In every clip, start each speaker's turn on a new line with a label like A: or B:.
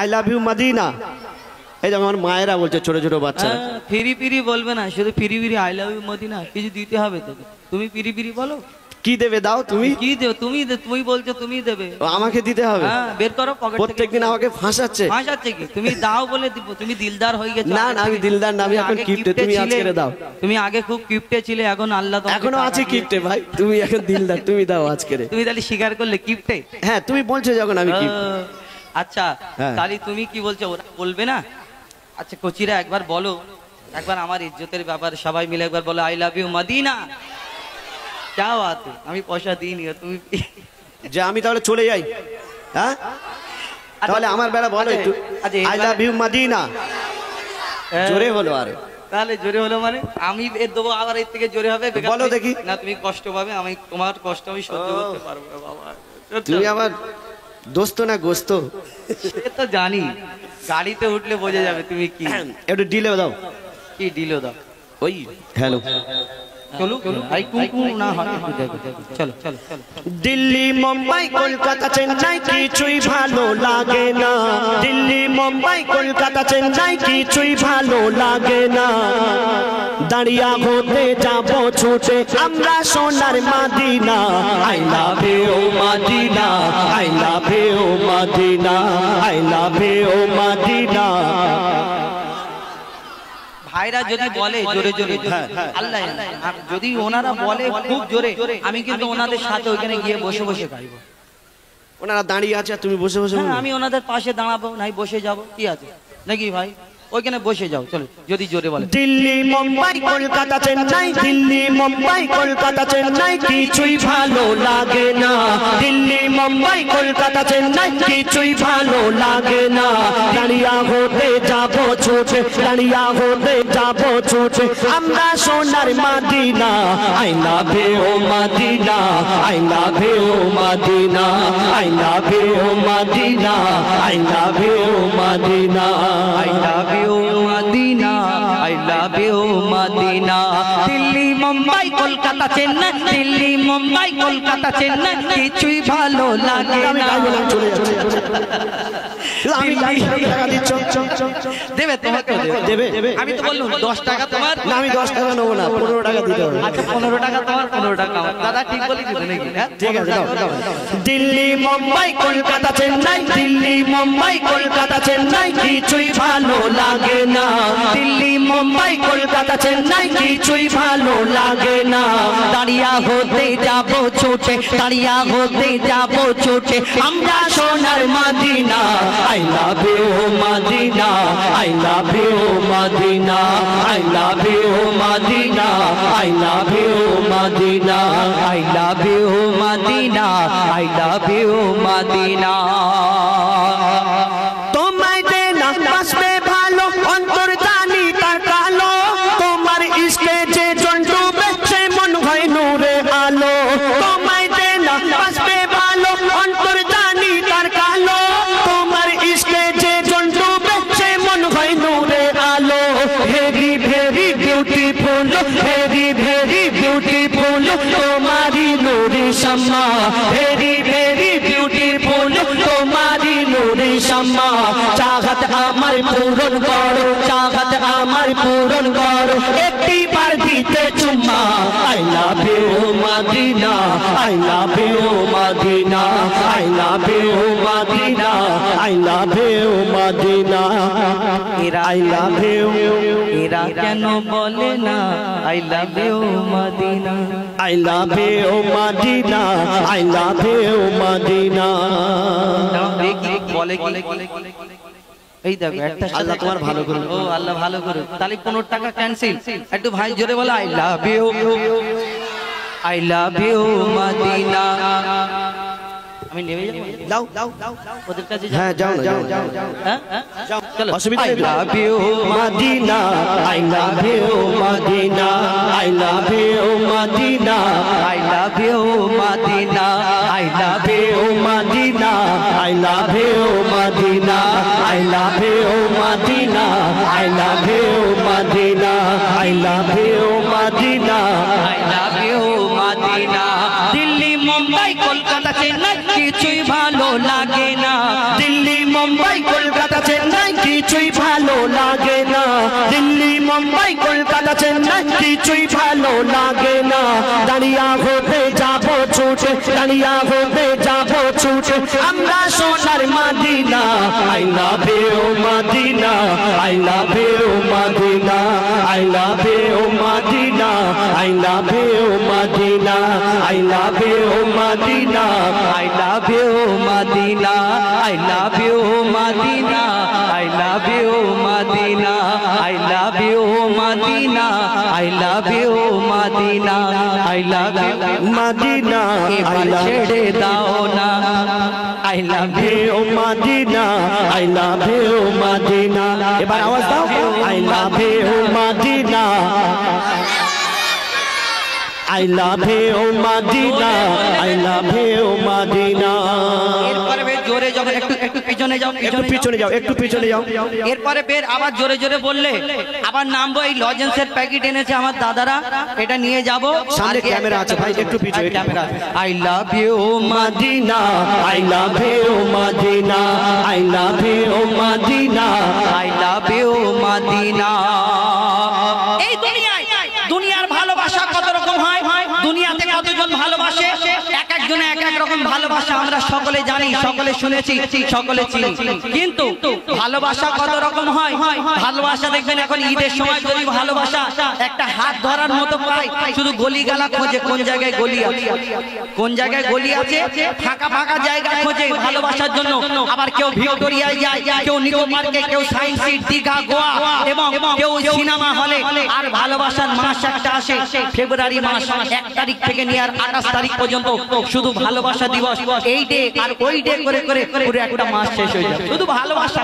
A: I love you Medina. এই যে আমার মায়েরা বলছে, ছোট ছোট বাচ্চারা।
B: ফিরি ফিরি বলবে না, শুধু ফিরি ফিরি আই লাভ ইউ মদিনা, কিছু দিতে হবে তোকে। তুমি ফিরি ফিরি বলো,
A: কি দেবে দাও তুমি?
B: কি দেবে তুমি? তুমি বলছো তুমি দেবে,
A: আমাকে দিতে হবে?
B: হ্যাঁ, বের করো পকেট থেকে।
A: প্রত্যেকদিন আমাকে ফাঁসাচ্ছে।
B: ফাঁসাচ্ছে কি? তুমি দাও বলে দিব। তুমি দিলদার হয়ে গেছো।
A: না না, আমি দিলদার না, আমি এখন কিপ্টে। তুমি আজকে দাও।
B: তুমি আগে খুব কিপ্টে ছিলে, এখন আল্লাহ তোমাকে
A: এখনো আছে কিপ্টে ভাই। তুমি এখন দিলদার, তুমি দাও আজকে।
B: তুমি তাহলে স্বীকার করলে কিপ্টে?
A: হ্যাঁ, তুমি বলছো যখন আমি কিপ্টে।
B: আচ্ছা তাহলে তুমি কি বলছো, ওরা বলবে না? আচ্ছা কোচিরা একবার বলো, একবার আমার ইজ্জতের ব্যাপার, সবাই মিলে একবার বলো আই লাভ ইউ মদিনা। क्या बात है, আমি পয়সা দিইনি, তুমি
A: যে আমি তাহলে চলে যাই? হ্যাঁ, তাহলে আমার বেলা বলো একটু আই লাভ ইউ মদিনা। জোরে হলো। আরে
B: তাহলে জোরে হলো মানে আমি এর দেবো, আবার এর থেকে জোরে হবে?
A: বলো দেখি।
B: না তুমি কষ্ট পাবে, আমি তোমার কষ্ট আমি সহ্য করতে পারবো না বাবা।
A: তুমি আমার দোস্ত না গোস্ত?
B: সে তো জানি, গাড়িতে উঠলে বোঝা যাবে তুমি কি।
A: একটু ডিলে দাও।
B: কি ডিলে দাও?
A: ওই হ্যালো
B: চলো আই কুকু না হয়, চলো চলো চলো।
A: দিল্লি মুম্বাই কলকাতা চেন্নাই কিছুই ভালো লাগে না। দিল্লি মুম্বাই কলকাতা চেন্নাই কিছুই ভালো লাগে না। দাঁড়িয়া হতে যাব ছুটে আমরা সোনার Madina. I love you Medina, I love you Medina, I love you Madina.
B: ভাইরা যদি বলে জোরে জোরে, আল্লাহ যদি ওনারা বলে খুব জোরে, আমি কিন্তু ওনাদের সাথে ওইখানে গিয়ে বসে বসে গাইবো।
A: ওনারা দাঁড়িয়ে আছে, তুমি বসে বসে?
B: আমি ওনাদের পাশে দাঁড়াবো, নাই বসে যাবো, কি আছে নাকি ভাই? ওইখানে বসে যাও, চলো যদি জোরে বলে।
A: দিল্লি মুম্বাই কলকাতা চেন্নাই, দিল্লি মুম্বাই কলকাতা চেন্নাই কিছুই ভালো লাগে না। দিল্লি মুম্বাই কলকাতা চেন্নাই কিছুই ভালো লাগে না। দাঁড়িয়া হতে যাব ছুটে, দাঁড়িয়া হতে যাব ছুটে আমরা সোনার Madina. I love you Medina, I love you Medina, I love you Medina, I love you Medina,
B: I love you Medina, I love you Madina. Delhi Mumbai Kolkata Chennai, Delhi Mumbai Kolkata Chennai কিছুই ভালো লাগে না। দেবে তোমাকে দেবে? আমি তো বললাম 10 টাকা তোমার।
A: না আমি 10 টাকা নেবো না, 15 টাকা দিতে হবে।
B: আচ্ছা 15 টাকা তোমার, 15 টাকা আমার। দাদা ঠিক বলেছি তো নাকি?
A: ঠিক আছে দাও। দিল্লি মুম্বাই কলকাতা চেন্নাই, দিল্লি মুম্বাই কলকাতা চেন্নাই কিছুই ভালো লাগে না।
B: দিল্লি মুম্বাই কলকাতা চেন্নাই কিছুই ভালো লাগে না। দাঁড়িয়া হতে যাব ছোটে, দাঁড়িয়া হতে যাব ছোটে আমরা সোনার Madina.
A: I love you Medina, I love you Medina, I love you Medina, I love you Medina,
B: I love you Medina, I love you Madina.
A: তোমায় দেনা বাসবে ভালো, অন্তর জানি তার কালো। তোমার ইশকে যে জন ডুবে সে মন হয় নূরে আলো। তোমায় দেনা বাসবে ভালো, অন্তর জানি তার কালো। তোমার ইশকে যে জন ডুবে সে মন হয় নূরে আলো। Very very beautiful, very very beautiful তোমারি নূরে শামা। ভেরি ভেরি বিউটিফুল তোমারি নূরে শামা। চাহত আমার পূরণ করো, চাহত আমার পূরণ করো, একটি বার দিতে চুম্মা। I love you Medina, I love you Medina, I love you Medina, I love you Medina, I love you.
B: এরা কেন বলে না I love you Medina?
A: I love you Medina, I love you Madina.
B: বলে এই দেখো একটা
A: আল্লাহ তোমার ভালো করুন।
B: ও আল্লাহ ভালো করুন। তাহলে 15 টাকা ক্যান্সেল। একটু ভাই জোরে বলো I love you, I love you Madina. আমি নেমে যাবো?
A: যাও
B: ওদের কাছে
A: হ্যাঁ যাও না, যাও যাও
B: হ্যাঁ
A: যাও,
B: চলো।
A: অসুবিধা
B: আই
A: নেই।
B: Love you
A: Medina, I love you Medina, I love you Medina,
B: I love you Medina,
A: I love you Medina, I love you Medina, I love you Medina, I love you Medina, I love you Medina,
B: I love you Madina. Delhi Mumbai Kolkata Chennai কিছুই ভালো লাগে না,
A: দিল্লি মুম্বাই কলকাতা চেন্নাই কিছুই ভালো লাগে না, দিল্লি মুম্বাই কলকাতা চেন্নাই কিছুই ভালো লাগে না। দাঁড়িয়া হতে যাবো ছুটে, দাঁড়িয়া হতে যাবো ছুটে আমরা সোনার Madina. I love you Medina, I love you Medina, I love you Medina, I love you Medina, I love you Medina,
B: I love you Madina, I love you Madina, I love you Madina, I love you Madina, I love you Madina, I love you
A: Madina,
B: এবার ছেড়ে দাও না, I love you
A: Madina, I love you Madina. এবার আওয়াজ দাও, I love you Medina, I love you Madina, I love you Madina।
B: এরপরে বের জোরে যখন একটু পিছনে যাও,
A: একটু পিছনে যাও, একটু পিছনে যাও।
B: এরপরে বের আবার জোরে জোরে বললে আবার নামবো। এই লজেন্সের প্যাকেট এনেছে আমার দাদারা, এটা নিয়ে যাব।
A: সামনে ক্যামেরা আছে ভাই, একটু পিছনে camera.
B: I love you
A: Madina, I love you Madina, I love you Madina,
B: I love you Madina। এই দুনিয়ার ভালোবাসা কত রকম হয়, দুনিয়াতে কতজন ভালোবাসে, এক একজনে এক এক রকম ভালোবাসা আমরা সকলে জানি, সকলে শুনেছি, সকলে চিনি। কিন্তু ভালোবাসা কত রকম হয়, ভালোবাসা দেখবেন এখন ঈদের সময় যদি ভালোবাসা একটা হাত ধরার মতো পায়, শুধু গলি গালা খোঁজে কোন জায়গায় গলি আছে, কোন জায়গায় গলি আছে, ফাঁকা ফাঁকা জায়গা খোঁজে ভালোবাসার জন্য। আবার কেউ ভিক্টোরিয়ায় যায়, কেউ নিকো পার্কে, কেউ সায়েন্স সিটি, দীঘা, গোয়া, এবং কেউ সিনেমা হলে। আর ভালোবাসার মাস একটা আসে ফেব্রুয়ারি মাস, 1 তারিখ থেকে নিয়ে আর 28 তারিখ পর্যন্ত শুধু ভালোবাসা দিবস, এই ডে আর ওই ডে করে করে পুরো একটা মাস শেষ হয়ে যায় শুধু ভালোবাসা।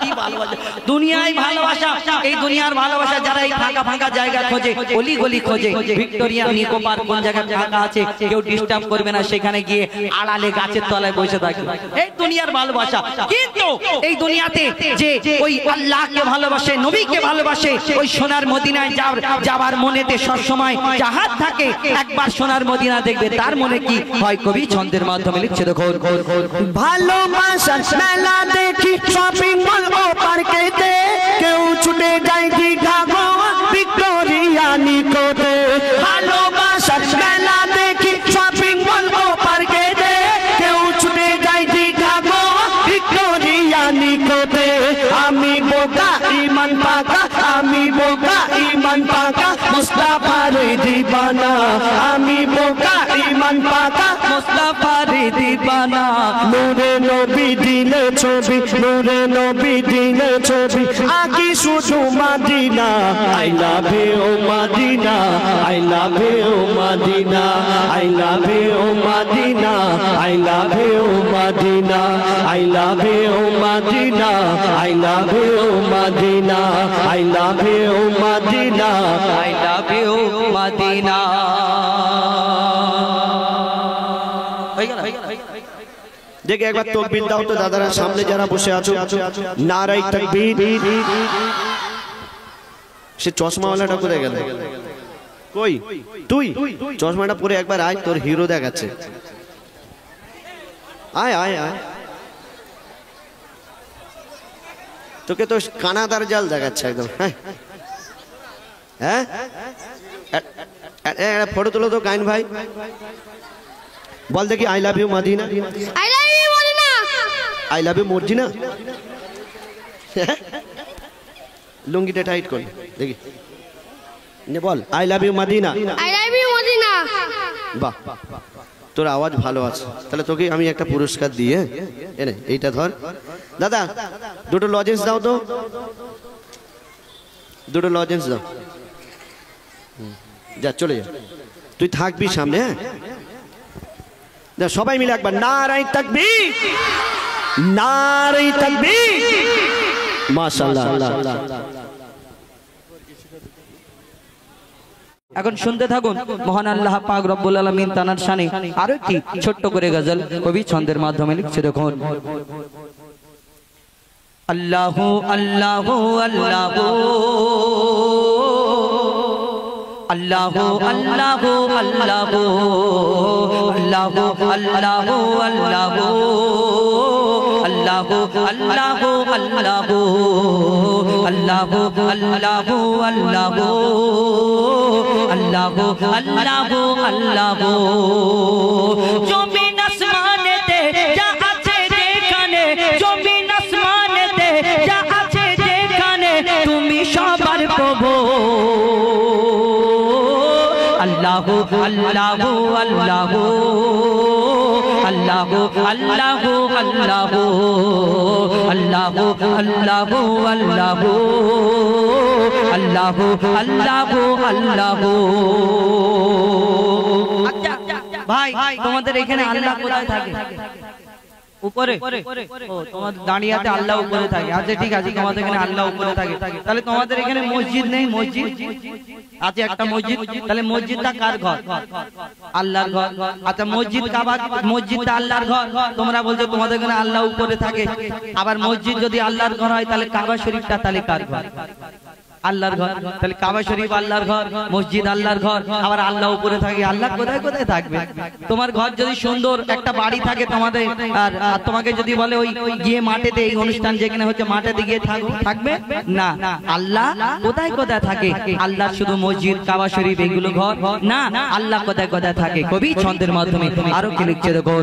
B: কি ভালোবাসা, দুনিয়ায় ভালোবাসা। এই দুনিয়ার ভালোবাসা যারা এই ফাঁকা ফাঁকা জায়গা খোঁজে, গলি গলি খোঁজে, ভিক্টোরিয়া, নিকো পার্ক কোন জায়গায় ফাঁকা আছে, কেউ ডিস্টার্ব করবে না, সেখানে গিয়ে আড়ালে গাছের তলায় বসে থাকবে, এই দুনিয়ার ভালোবাসা। কিন্তু এই দুনিয়াতে যে ওই আল্লাহকে ভালোবাসে, নবীকে ভালোবাসে, ওই সোনার মদিনায় যাবার মনেতে সবসময় চাহাত থাকে, একবার সোনার মদিনা দেখবে, তার মনে কি হয় কবি ছন্দের মাধ্যমে লিখছে। দেখো,
A: ভালোবাসার মেলা দেখি শপিং মল ও পার্কেতে, কেউ ছুটে যায় দীঘা, গোয়া, ভিক্টোরিয়া, নিকোতে। ভালোবাসার মেলা দেখি শপিং মল ও পার্কেতে, কেউ ছুটে যায় দীঘা, গোয়া, ভিক্টোরিয়া, নিকোতে। আমি বোকা ইমান পাকা, আমি বোকা ইমান পাকা, মুস্তাফার দিবানা, আমি বোকা ইমান পাকা,
B: মুস্তাফার দিবানা।
A: নূরে নবী দিলে ছবি, নূরে নবী দিলে ছবি, আকি শুধু Madina. I love you Medina, I love you Medina, I love you Medina, I love you Medina, I love you Medina, I love you Medina, I love you Medina,
B: I love you Madina।
A: দেখে একবার তাকবীর দাও তো দাদারা, সামনে যারা বসে আছো, নারায়ে তাকবীর। সে চশমাওয়ালাটা কোথায় গেল? কই তুই? চশমাটা পরে একবার আয়, তোর হিরো দেখাচ্ছে। আয় আয় আয়, তোকে তো কানাদার জাল দেখাচ্ছে একদম। হ্যাঁ হ্যাঁ, ফটো তুলো তো কাইন ভাই, বল দেখি I love you Medina,
C: I love you Madina,
A: I love you Morjina. লুঙ্গিটা টাইট কর দেখি, নে বল I love you Medina.
C: I love you Madina।
A: বাহ, তোর আওয়াজ ভালো আছে, তাহলে তোকে আমি একটা পুরস্কার দিই। এনে এইটা ধর দাদা, দুটো লজেন্স দাও তো, দুটো লজেন্স দাও। যা চলে যা, তুই থাকবি সামনে। হ্যাঁ, সবাই মিলে একবার নারায়ে তাকবীর, নারায়ে তাকবীর। মাশাআল্লাহ।
B: এখন শুনতে থাকুন মহান আল্লাহ পাক রব্বুল আলামিন তানার শানে আরো একটি ছোট্ট করে গজল কবি ছন্দের মাধ্যমে লিখছে। দেখুন, আল্লাহু আল্লাহু আল্লাহু अल्लाह अल्लाह अल्लाह अल्लाह अल्लाह अल्लाह अल्लाह अल्लाह अल्लाह अल्लाह अल्लाह अल्लाह अल्लाह अल्लाह जमीन আসমানেতে যা আছে যেখানে জমিন আসমানেতে যা আছে যেখানে তুমি সবার প্রভু अल्लाह अल्लाह अल्लाह अल्लाह अल्लाह अल्लाह अल्लाह अल्लाह अल्लाह अल्लाह अल्लाह अच्छा भाई তোমাদের এখানে আল্লাহ কোথায় থাকে উপরে ও তোমাদের দাঁড়িয়াতে আল্লাহ উপরে থাকে আচ্ছা ঠিক আছে তোমাদের এখানে আল্লাহ উপরে থাকে তাহলে তোমাদের এখানে মসজিদ নেই মসজিদ আছে একটা মসজিদ তাহলে মসজিদটা কার ঘর আল্লাহর ঘর আচ্ছা মসজিদ কাবা মসজিদটা আল্লাহর ঘর তোমরা বলছো তোমাদের এখানে আল্লাহ উপরে থাকে আবার মসজিদ যদি আল্লাহর ঘর হয় তাহলে কাবা শরীফটা তাহলে কার ঘর আল্লাহর ঘর তাহলে কাবা শরীফ আল্লাহর ঘর মসজিদ আল্লাহর ঘর আবার আল্লাহ উপরে থাকে আল্লাহ কোথায় কোথায় থাকবে তোমার ঘর যদি সুন্দর একটা বাড়ি থাকে তোমাদের আর তোমাকে যদি বলে ওই গিয়ে মাঠেতে এই অনুষ্ঠান যেখানে হচ্ছে মাঠেতে গিয়ে থাকবে না আল্লাহ কোথায় কোথায় থাকে আল্লাহ শুধু মসজিদ কাবা শরীফ এগুলো ঘর না আল্লাহ কোথায় কোথায় থাকে কবি ছন্দের মাধ্যমে আরো কি লিখছে দেখো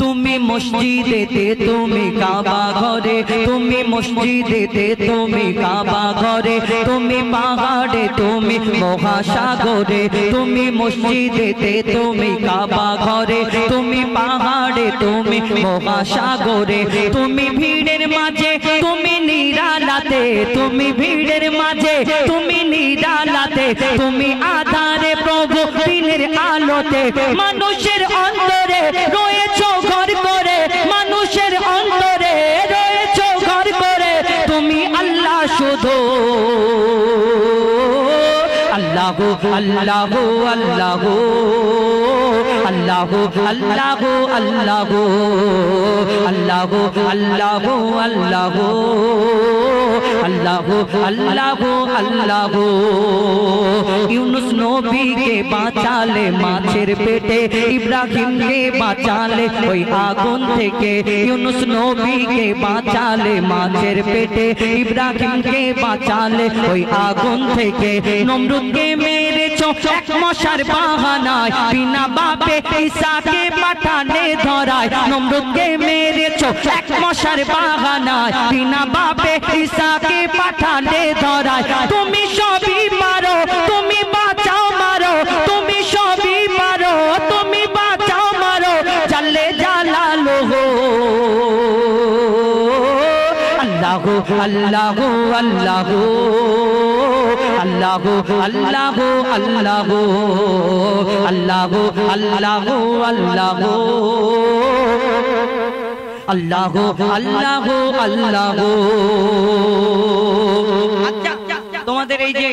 B: তুমি মসজিদেতে তুমি কাবা ঘরে তুমি মসজিদেতে তুমি কাবা ঘরে তুমি পাহাড়ে তুমি মহাসাগরে তুমি মসজিদেতে তুমি কাবা ঘরে তুমি পাহাড়ে তুমি মহাসাগরে তুমি ভিড়ের মাঝে তুমি নিরালাতে তুমি ভিড়ের মাঝে তুমি নিরালাতে তুমি আধারে প্রভু দিনের আলোতে মানুষের অন্তরে রয়েছো ঘর করে মানুষের অন্তরে রয়েছো ঘর করে তুমি আল্লাহ শুধু আল্লাহ আল্লাহ আল্লাহ আল্লাহ আল্লাহ আল্লাহ আল্লাহ আল্লাহ আল্লাহ আল্লাহ আল্লাহ আল্লাহ ইউনুস নবীকে বাঁচালে মাছের পেটে ইব্রাহিমকে বাঁচালে ওই আগুন থেকে ইউনুস নবীকে বাঁচালে মাছের পেটে ইব্রাহিমকে বাঁচালে ওই আগুন থেকে নমরুদকে মেরেছো এক মশার বাহানায় বিনা বাপে ঈসাকে পাঠানে ধরায় নমরুদকে মেরেছো এক মশার বাহানায় বিনা বাপে ঈসাকে পাঠানে ধরায় তুমি সবই পারো তুমি বাঁচাও মারো তুমি সবই পারো তুমি বাঁচাও মারো জাল্লে জালালুহু আল্লাহ আল্লাহ আল্লাহ আল্লাহ আল্লাহ আল্লাহ আল্লাহ আল্লাহ আল্লাহ আল্লাহ আল্লাহ আল্লাহ আচ্ছা তোমাদের এই যে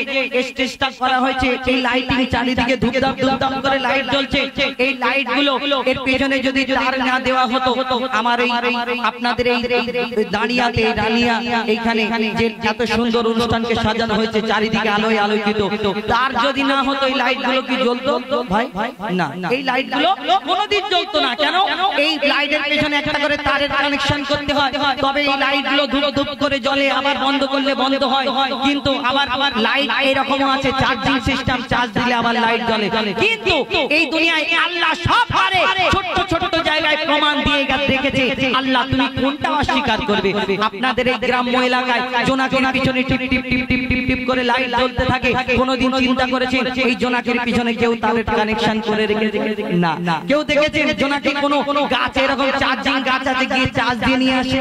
B: স্টেজটা করা হয়েছে এই লাইটিং চারিদিকে ধূপধাপ ধূপধাপ করে লাইট জ্বলছে এই লাইট গুলো এর পেছনে যদি তার না দেওয়া হতো আমার এই আপনাদের এই দাঁড়িয়াতে ডালিয়া এইখানে যে এত সুন্দর অনুষ্ঠানকে সাজানো হয়েছে চারিদিকে আলোয় আলোকিত তার যদি না হতো এই লাইট গুলো কি জ্বলতো ভাই না এই লাইট গুলো কোনোদিন জ্বলতো না কেন এই লাইটের পেছনে একটা করে তারের কানেকশন করতে হয় তবে এই লাইট গুলো ধূপ ধূপ করে জ্বলে আবার বন্ধ করলে বন্ধ হয় কিন্তু আবার লাইট এরকম আছে চার্জিং সিস্টেম চার্জ দিলে আবার লাইট জ্বলে কিন্তু এই দুনিয়ায় আল্লাহ সব পারে ছোট ছোট জায়গায় প্রমাণ দিয়ে রেখেছে আল্লাহ তুমি কোনটা অস্বীকার করবে আপনাদের এই গ্রাম্য এলাকায় জোনাকের পিছনে টিপ টিপ টিপ টিপ টিপ টিপ করে লাইট জ্বলতে থাকে কোনোদিন চিন্তা করেছেন এই জোনাকের পিছনে কেউ তারের কানেকশন করে রেখেছে না কেউ দেখেছেন জোনাকে কোনো গাছ এরকম চার্জিং গাছ আছে গিয়ে চার্জ দিয়ে নিয়ে আসে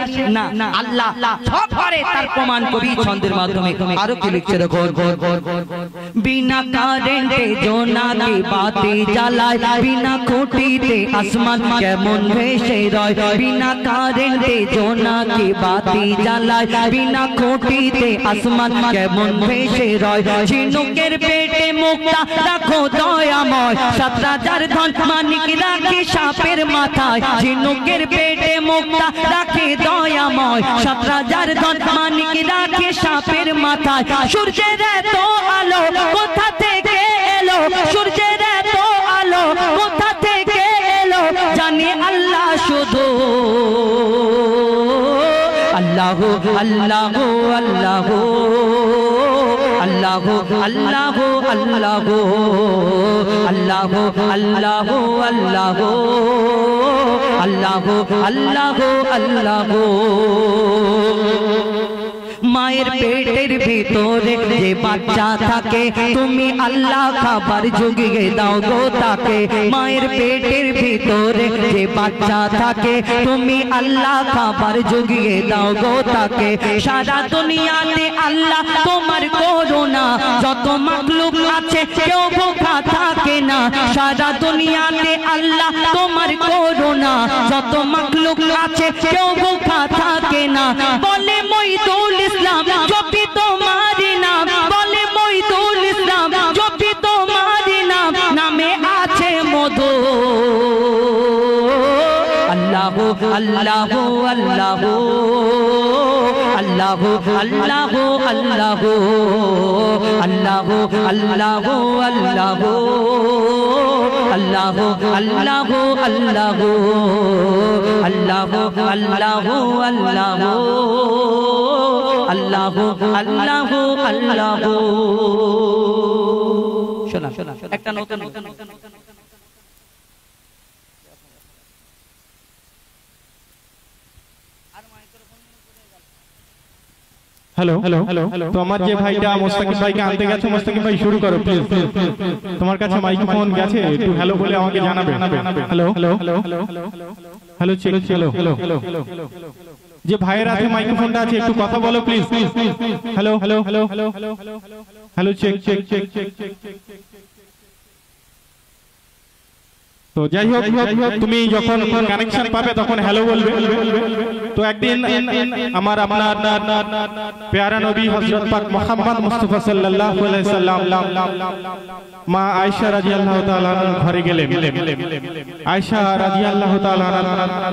B: না আল্লাহ সব পারে তার প্রমাণ কবি ছন্দের মাধ্যমে আরো কি লিখছে দেখো বিনা কারেন্টে জোনাকে বাতি জ্বালায় বিনা খুঁটিতে আসমান কেমন ভেসে রয় বিনা কারেন্টে জোনাকে বাতি জ্বালায় বিনা খুঁটিতে আসমান কেমন ভেসে রয় ঝিনুকের পেটে মুক্তা রাখো দয়াময় ৭০০০ ধন মানিক রাখি সাপের মাথায় ঝিনুকের পেটে মুক্তা রাখে দয়াময় ৭০০০ ধন মানিক রাখে সাপের মাথায় সূর্য সূর্যের এত আলো কোথা থেকে এলো সূর্যের এত আলো কোথা থেকে এলো জানি আল্লাহ শুধু আল্লাহ আল্লাহ আল্লাহ আল্লাহ আল্লাহ আল্লাহ আল্লাহ আল্লাহ আল্লাহ আল্লাহ আল্লাহ আল্লাহ মায়ের পেটের ভিতরে যে বাচ্চা থাকে তুমি আল্লাহ খাবার জুগিয়ে দাও গো তাকে মায়ের পেটের ভিতরে যে বাচ্চা থাকে তুমি আল্লাহ খাবার জুগিয়ে দাও গো তাকে সারা দুনিয়াতে আল্লাহ তোমার করুণা যত মাখলুক আছে কেউ ভোখা থাকে না সারা দুনিয়াতে আল্লাহ তোমার করুণা যত মাখলুক আছে কেউ ভোখা থাকে না বলে মঈদুল ইসলাম জপি তোমারি নাম বলে মঈদুল ইসলাম জপি তোমারি নাম নামে আছে মধু আল্লাহ আল্লাহ আল্লাহ আল্লাহ আল্লাহ আল্লাহ আল্লাহ আল্লাহ আল্লাহ আল্লাহ আল্লাহ আল্লাহ আল্লাহ আল্লাহ আল্লাহ আল্লাহ আল্লাহ আল্লাহ শোনা শোনা একটা নতুন
D: हेलो हेलो तो আমার যে ভাইটা মুস্তাকিম ভাইকে আনতে গেছে মুস্তাকিম ভাই শুরু করো প্লিজ তোমার কাছে মাইক্রোফোন গেছে একটু হ্যালো বলে আমাকে জানাবে hello hello hello check hello যে ভাইয়ের হাতে মাইক্রোফোনটা আছে একটু কথা বলো please hello hello hello hello check check check check তো যাই হোক তুমি যখন কানেকশন পাবে তখন হ্যালো বলবে তো একদিন আমার আপনার প্যারা নবী হযরত পাক মুহাম্মদ মুস্তাফা সাল্লাল্লাহু আলাইহি সাল্লাম মা আয়েশা রাদিয়াল্লাহু তাআলা ঘরে গেলেন আয়েশা রাদিয়াল্লাহু তাআলা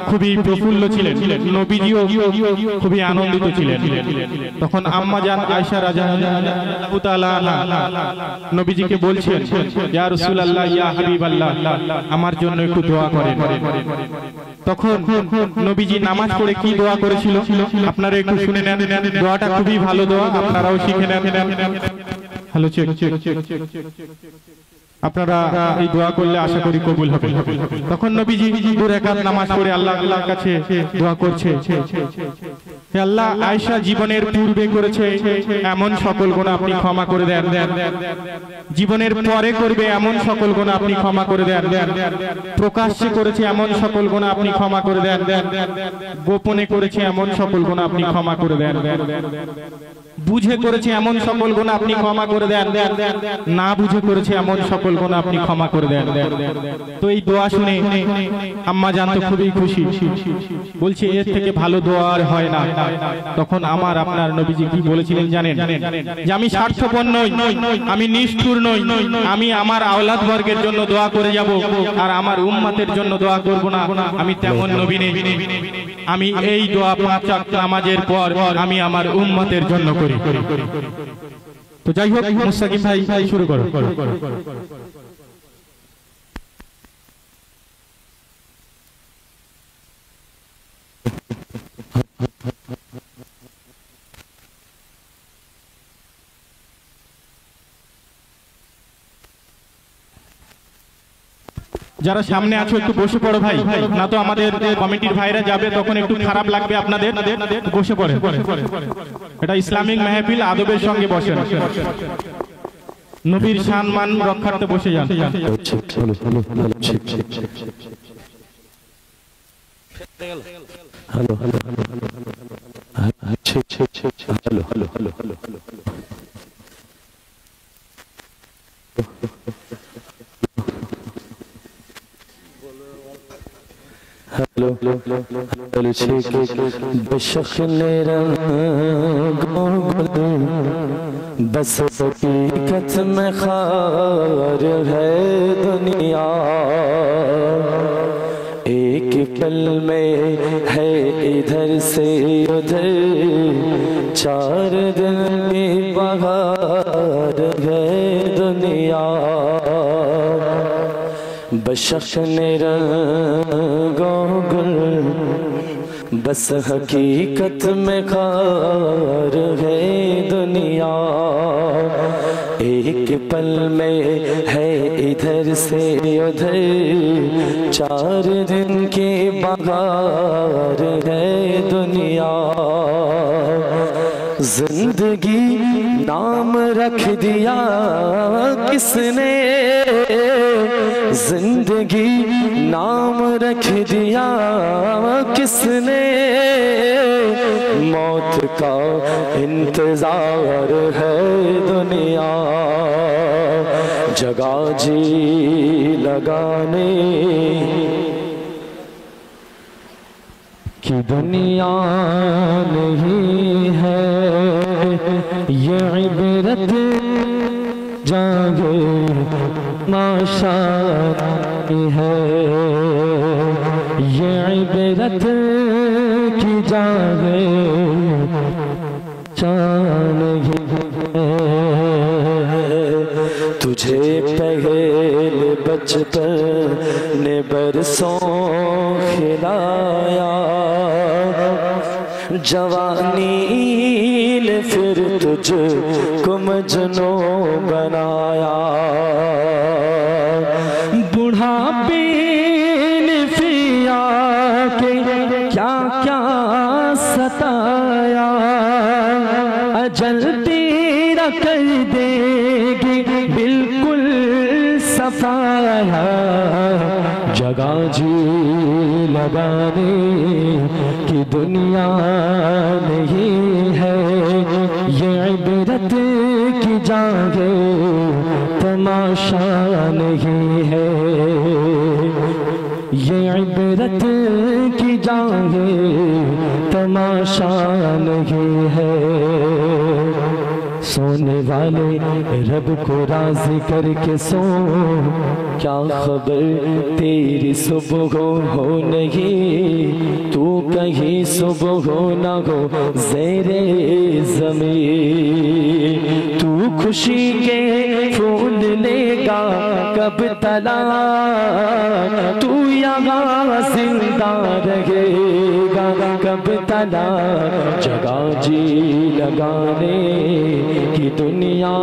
D: খুবই প্রফুল্ল ছিলেন নবীজিও খুবই আনন্দিত ছিলেন তখন আম্মা জান আয়েশা রাদিয়াল্লাহু তাআলা নবীজিকে বলছেন ইয়া রাসূলুল্লাহ ইয়া হাবিবাল্লাহ আমার জন্য একটু দোয়া করেন তখন নবীজি নামাজ পড়ে কি দোয়া করেছিল আপনারা একটু শুনে নেন দোয়াটা খুবই ভালো দোয়া আপনারাও শিখে নেন হ্যালো চেক চেক আপনারা এই দোয়া করলে আশা করি কবুল হবে তখন নবীজি দুই রাকাত নামাজ পড়ে আল্লাহর কাছে দোয়া করছে হে আল্লাহ আয়েশা জীবনের পূর্বে করেছে এমন সকল গুনাহ আপনি ক্ষমা করে দেন জীবনের পরে করবে এমন সকল গুনাহ আপনি ক্ষমা করে দেন প্রকাশ্যে করেছে এমন সকল গুনাহ আপনি ক্ষমা করে দেন গোপনে করেছে এমন সকল গুনাহ আপনি ক্ষমা করে দেন বুঝে করেছে এমন সকল গুনাহ আপনি ক্ষমা করে দেন না বুঝে করেছে এমন সকল গুনাহ আপনি ক্ষমা করে দেন তো এই দোয়া শুনে আম্মা জান তো খুবই খুশি বলছে এর থেকে ভালো দোয়া আর হয় না তখন আমার আপনার নবীজি কি বলেছিলেন জানেন যে আমি স্বার্থপর নই আমি নিষ্ঠুর নই আমি আমার আওলাদ বর্গের জন্য দোয়া করে যাব আর আমার উম্মতের জন্য দোয়া করব না আমি তেমন নবী নই আমি এই দোয়া পাঁচ ওয়াক্ত নামাজের পর আমি আমার উম্মতের জন্য করি তো যাই হোক মুস্তাকিম ভাই শুরু করো যারা সামনে আছো একটু বসে পড়ো ভাই না তো আমাদের কমিটির ভাইরা যাবে তখন একটু খারাপ লাগবে আপনাদের বসে পড়ে এটা ইসলামিক মাহফিল আদবের সঙ্গে বসেন নবীর সম্মান রক্ষার্থে বসে যান hello hello hello hello hello hello बस हकीकत में खार है दुनिया एक
E: पल में है इधर से उधर, 4 दिन की बहार है दुनिया। बशख्न रंगों गुल बस हकीकत में खार है दुनिया। एक पल में है इधर से उधर, 4 दिन की बहार है दुनिया। जिंदगी नाम रख दिया किसने, जिंदगी नाम रख दिया किसने। मौत का इंतजार है दुनिया, जगा जी लगाने की दुनिया नहीं है। ये इबरत जागे माशा है, ये इबरत की जागे चान है। तुझे पहले बचपन ने बरसों खिलाया, जवानी ने फिर तुझको मजनू बनाया। बुढ़ापे ने फिर आके क्या क्या सताया, अजल तेरा कर देगी बिल्कुल सफाया। जगा जी लगाने की दुनिया नहीं है, ये इबरत की जागे तमाशा नहीं है। ये इबरत की जागे तमाशा नहीं है। सोने वाले रब को राज़ी करके सो, क्या खबर तेरी सुबह हो नहीं, तू कहीं सुबह हो ना हो ज़ेरे ज़मीन। तू खुशी के फूल लेगा कब तला, तू यहाँ जिंदा रहेगा कब तला। जगा जी लगाने की दुनिया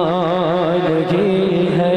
E: लगी है,